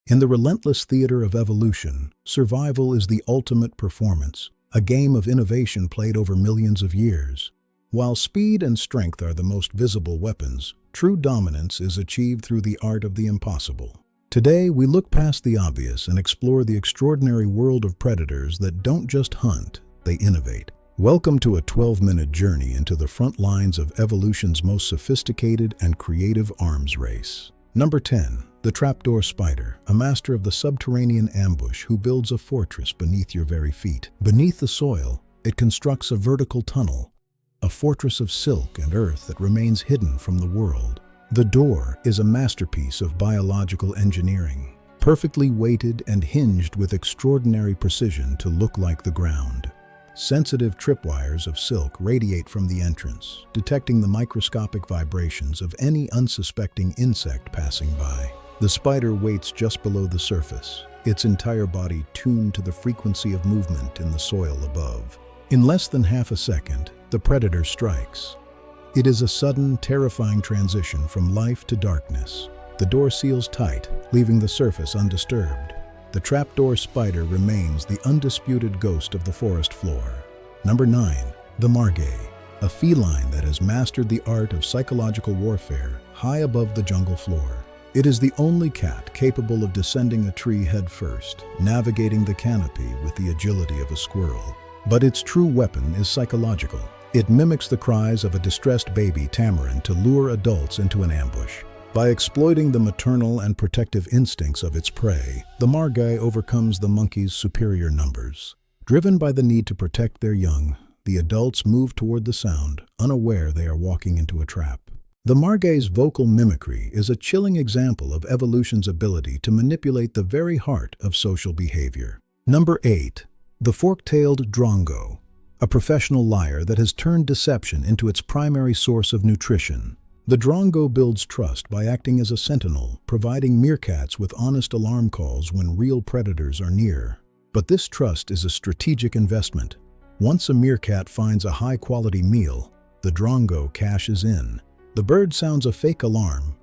In the relentless theater of evolution, survival is the ultimate performance, a game of innovation played over millions of years. While speed and strength are the most visible weapons, true dominance is achieved through the art of the impossible. Today, we look past the obvious and explore the extraordinary world of predators that don't just hunt, they innovate. Welcome to a 12-minute journey into the front lines of evolution's most sophisticated and creative arms race. Number 10. The trapdoor spider, a master of the subterranean ambush who builds a fortress beneath your very feet. Beneath the soil, it constructs a vertical tunnel, a fortress of silk and earth that remains hidden from the world. The door is a masterpiece of biological engineering, perfectly weighted and hinged with extraordinary precision to look like the ground. Sensitive tripwires of silk radiate from the entrance, detecting the microscopic vibrations of any unsuspecting insect passing by. The spider waits just below the surface, its entire body tuned to the frequency of movement in the soil above. In less than half a second, the predator strikes. It is a sudden, terrifying transition from life to darkness. The door seals tight, leaving the surface undisturbed. The trapdoor spider remains the undisputed ghost of the forest floor. Number 9. The margay, a feline that has mastered the art of psychological warfare high above the jungle floor. It is the only cat capable of descending a tree head first, navigating the canopy with the agility of a squirrel. But its true weapon is psychological. It mimics the cries of a distressed baby tamarin to lure adults into an ambush. By exploiting the maternal and protective instincts of its prey, the margay overcomes the monkey's superior numbers. Driven by the need to protect their young, the adults move toward the sound, unaware they are walking into a trap. The margay's vocal mimicry is a chilling example of evolution's ability to manipulate the very heart of social behavior. Number 8. The Fork-Tailed Drongo, a professional liar that has turned deception into its primary source of nutrition. The drongo builds trust by acting as a sentinel, providing meerkats with honest alarm calls when real predators are near. But this trust is a strategic investment. Once a meerkat finds a high-quality meal, the drongo cashes in. The bird sounds a fake alarm.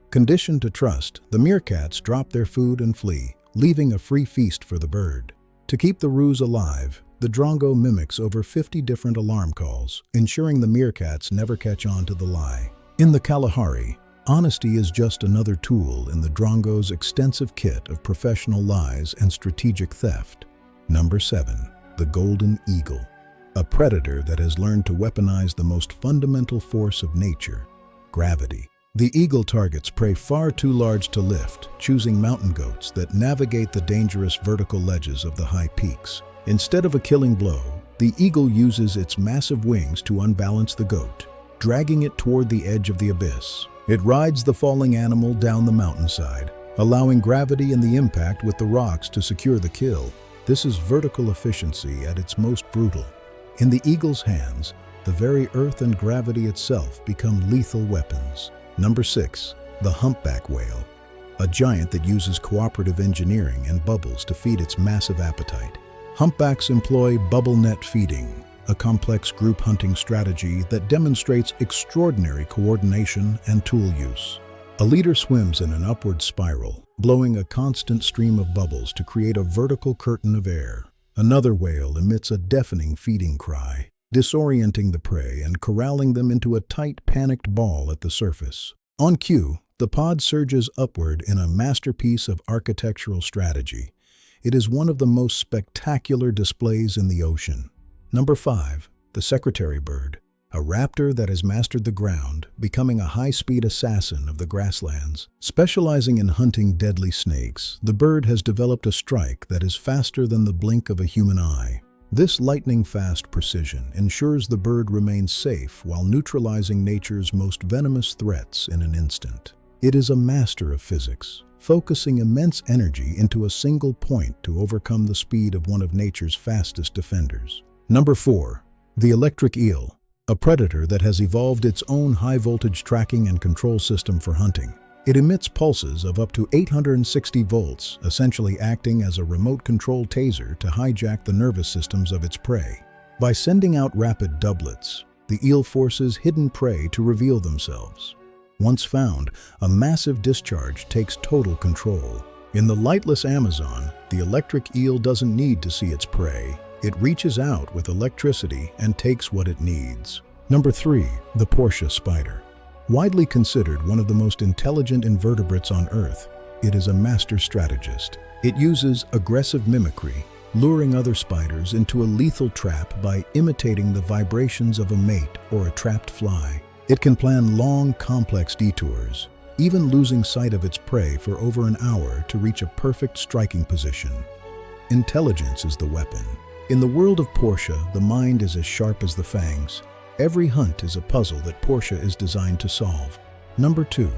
Conditioned to trust, the meerkats drop their food and flee, leaving a free feast for the bird. To keep the ruse alive, the drongo mimics over 50 different alarm calls, ensuring the meerkats never catch on to the lie. In the Kalahari, honesty is just another tool in the drongo's extensive kit of professional lies and strategic theft. Number 7. The golden eagle, a predator that has learned to weaponize the most fundamental force of nature, gravity. The eagle targets prey far too large to lift, choosing mountain goats that navigate the dangerous vertical ledges of the high peaks. Instead of a killing blow, the eagle uses its massive wings to unbalance the goat, dragging it toward the edge of the abyss. It rides the falling animal down the mountainside, allowing gravity and the impact with the rocks to secure the kill. This is vertical efficiency at its most brutal. In the eagle's hands, the very earth and gravity itself become lethal weapons. Number 6. The humpback whale, a giant that uses cooperative engineering and bubbles to feed its massive appetite. Humpbacks employ bubble net feeding, a complex group hunting strategy that demonstrates extraordinary coordination and tool use. A leader swims in an upward spiral, blowing a constant stream of bubbles to create a vertical curtain of air. Another whale emits a deafening feeding cry, disorienting the prey and corralling them into a tight, panicked ball at the surface. On cue, the pod surges upward in a masterpiece of architectural strategy. It is one of the most spectacular displays in the ocean. Number 5. The secretary bird, a raptor that has mastered the ground, becoming a high-speed assassin of the grasslands. Specializing in hunting deadly snakes, the bird has developed a strike that is faster than the blink of a human eye. This lightning-fast precision ensures the bird remains safe while neutralizing nature's most venomous threats in an instant. It is a master of physics, focusing immense energy into a single point to overcome the speed of one of nature's fastest defenders. Number 4. The electric eel, a predator that has evolved its own high-voltage tracking and control system for hunting. It emits pulses of up to 860 volts, essentially acting as a remote-controlled taser to hijack the nervous systems of its prey. By sending out rapid doublets, the eel forces hidden prey to reveal themselves. Once found, a massive discharge takes total control. In the lightless Amazon, the electric eel doesn't need to see its prey. It reaches out with electricity and takes what it needs. Number 3. The Portia Spider. Widely considered one of the most intelligent invertebrates on Earth, it is a master strategist. It uses aggressive mimicry, luring other spiders into a lethal trap by imitating the vibrations of a mate or a trapped fly. It can plan long, complex detours, even losing sight of its prey for over an hour to reach a perfect striking position. Intelligence is the weapon. In the world of Portia, the mind is as sharp as the fangs. Every hunt is a puzzle that Portia is designed to solve. Number 2.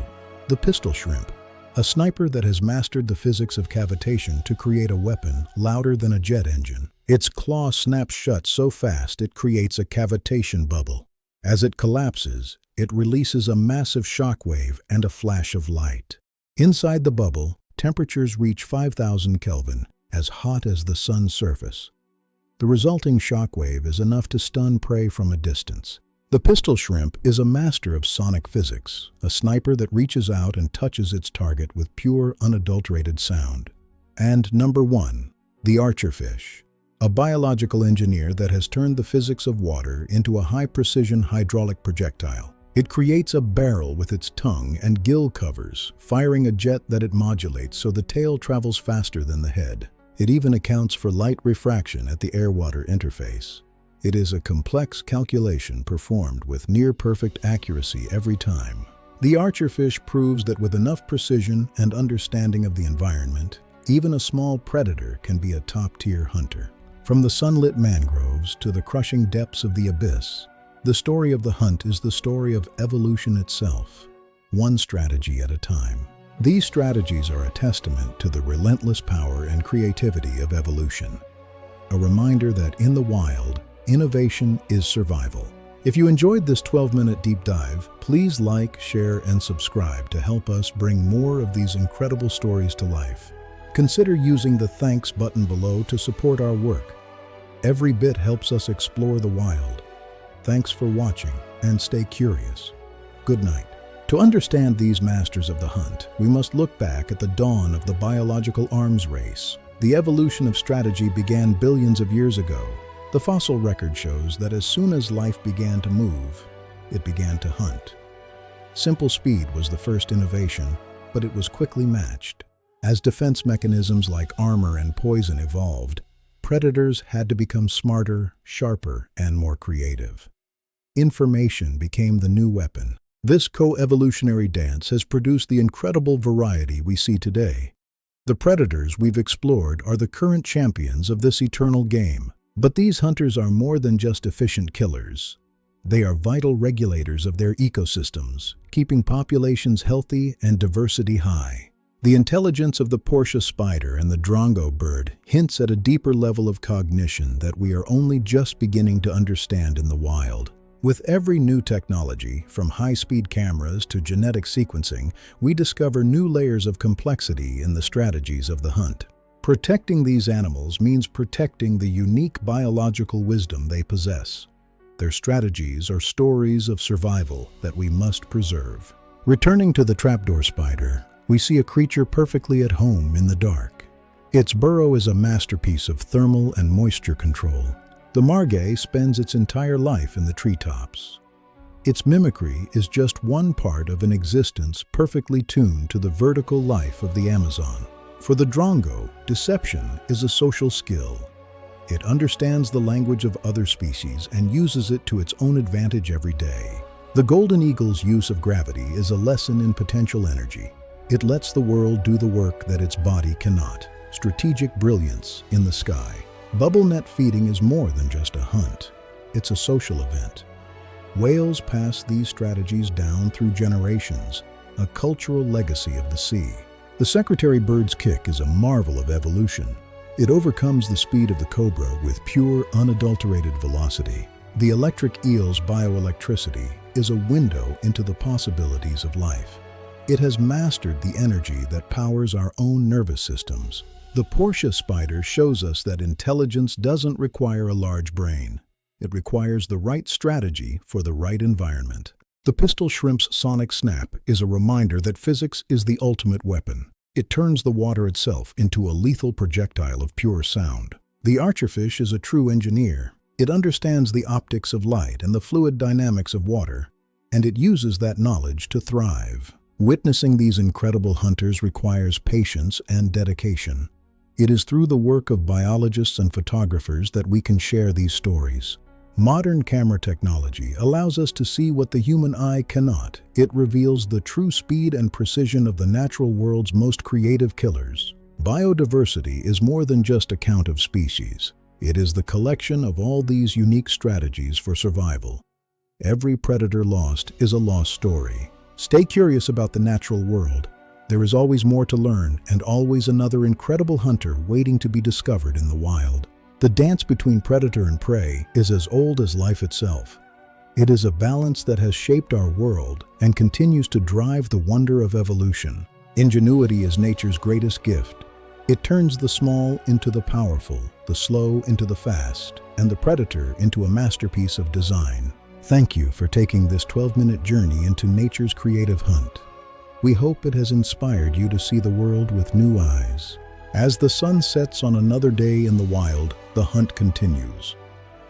The pistol shrimp. A sniper that has mastered the physics of cavitation to create a weapon louder than a jet engine. Its claw snaps shut so fast it creates a cavitation bubble. As it collapses, it releases a massive shock wave and a flash of light. Inside the bubble, temperatures reach 5,000 Kelvin, as hot as the sun's surface. The resulting shock wave is enough to stun prey from a distance. The pistol shrimp is a master of sonic physics, a sniper that reaches out and touches its target with pure, unadulterated sound. And number 1, the Archerfish. A biological engineer that has turned the physics of water into a high-precision hydraulic projectile. It creates a barrel with its tongue and gill covers, firing a jet that it modulates so the tail travels faster than the head. It even accounts for light refraction at the air-water interface. It is a complex calculation performed with near-perfect accuracy every time. The Archerfish proves that with enough precision and understanding of the environment, even a small predator can be a top-tier hunter. From the sunlit mangroves to the crushing depths of the abyss, the story of the hunt is the story of evolution itself, one strategy at a time. These strategies are a testament to the relentless power and creativity of evolution. A reminder that in the wild, innovation is survival. If you enjoyed this 12-minute deep dive, please like, share, and subscribe to help us bring more of these incredible stories to life. Consider using the thanks button below to support our work. Every bit helps us explore the wild. Thanks for watching, and stay curious. Good night. To understand these masters of the hunt, we must look back at the dawn of the biological arms race. The evolution of strategy began billions of years ago. The fossil record shows that as soon as life began to move, it began to hunt. Simple speed was the first innovation, but it was quickly matched. As defense mechanisms like armor and poison evolved, predators had to become smarter, sharper, and more creative. Information became the new weapon. This co-evolutionary dance has produced the incredible variety we see today. The predators we've explored are the current champions of this eternal game. But these hunters are more than just efficient killers. They are vital regulators of their ecosystems, keeping populations healthy and diversity high. The intelligence of the Portia Spider and the Drongo bird hints at a deeper level of cognition that we are only just beginning to understand in the wild. With every new technology, from high-speed cameras to genetic sequencing, we discover new layers of complexity in the strategies of the hunt. Protecting these animals means protecting the unique biological wisdom they possess. Their strategies are stories of survival that we must preserve. Returning to the trapdoor spider, we see a creature perfectly at home in the dark. Its burrow is a masterpiece of thermal and moisture control. The margay spends its entire life in the treetops. Its mimicry is just one part of an existence perfectly tuned to the vertical life of the Amazon. For the Drongo, deception is a social skill. It understands the language of other species and uses it to its own advantage every day. The golden eagle's use of gravity is a lesson in potential energy. It lets the world do the work that its body cannot. Strategic brilliance in the sky. Bubble net feeding is more than just a hunt. It's a social event. Whales pass these strategies down through generations, a cultural legacy of the sea. The secretary bird's kick is a marvel of evolution. It overcomes the speed of the cobra with pure, unadulterated velocity. The electric eel's bioelectricity is a window into the possibilities of life. It has mastered the energy that powers our own nervous systems. The Portia Spider shows us that intelligence doesn't require a large brain. It requires the right strategy for the right environment. The pistol shrimp's sonic snap is a reminder that physics is the ultimate weapon. It turns the water itself into a lethal projectile of pure sound. The Archerfish is a true engineer. It understands the optics of light and the fluid dynamics of water, and it uses that knowledge to thrive. Witnessing these incredible hunters requires patience and dedication. It is through the work of biologists and photographers that we can share these stories. Modern camera technology allows us to see what the human eye cannot. It reveals the true speed and precision of the natural world's most creative killers. Biodiversity is more than just a count of species. It is the collection of all these unique strategies for survival. Every predator lost is a lost story. Stay curious about the natural world. There is always more to learn and always another incredible hunter waiting to be discovered in the wild. The dance between predator and prey is as old as life itself. It is a balance that has shaped our world and continues to drive the wonder of evolution. Ingenuity is nature's greatest gift. It turns the small into the powerful, the slow into the fast, and the predator into a masterpiece of design. Thank you for taking this 12-minute journey into nature's creative hunt. We hope it has inspired you to see the world with new eyes. As the sun sets on another day in the wild, the hunt continues.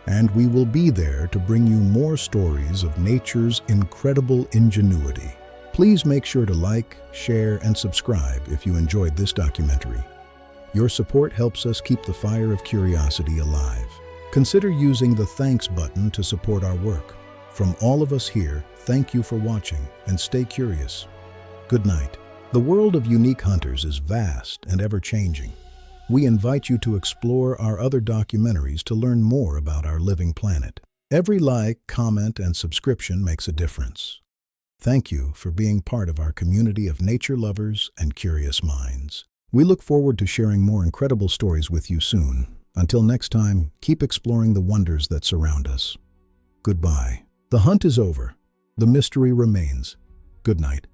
And we will be there to bring you more stories of nature's incredible ingenuity. Please make sure to like, share, and subscribe if you enjoyed this documentary. Your support helps us keep the fire of curiosity alive. Consider using the thanks button to support our work. From all of us here, thank you for watching and stay curious. Good night. The world of unique hunters is vast and ever-changing. We invite you to explore our other documentaries to learn more about our living planet. Every like, comment, and subscription makes a difference. Thank you for being part of our community of nature lovers and curious minds. We look forward to sharing more incredible stories with you soon. Until next time, keep exploring the wonders that surround us. Goodbye. The hunt is over. The mystery remains. Good night.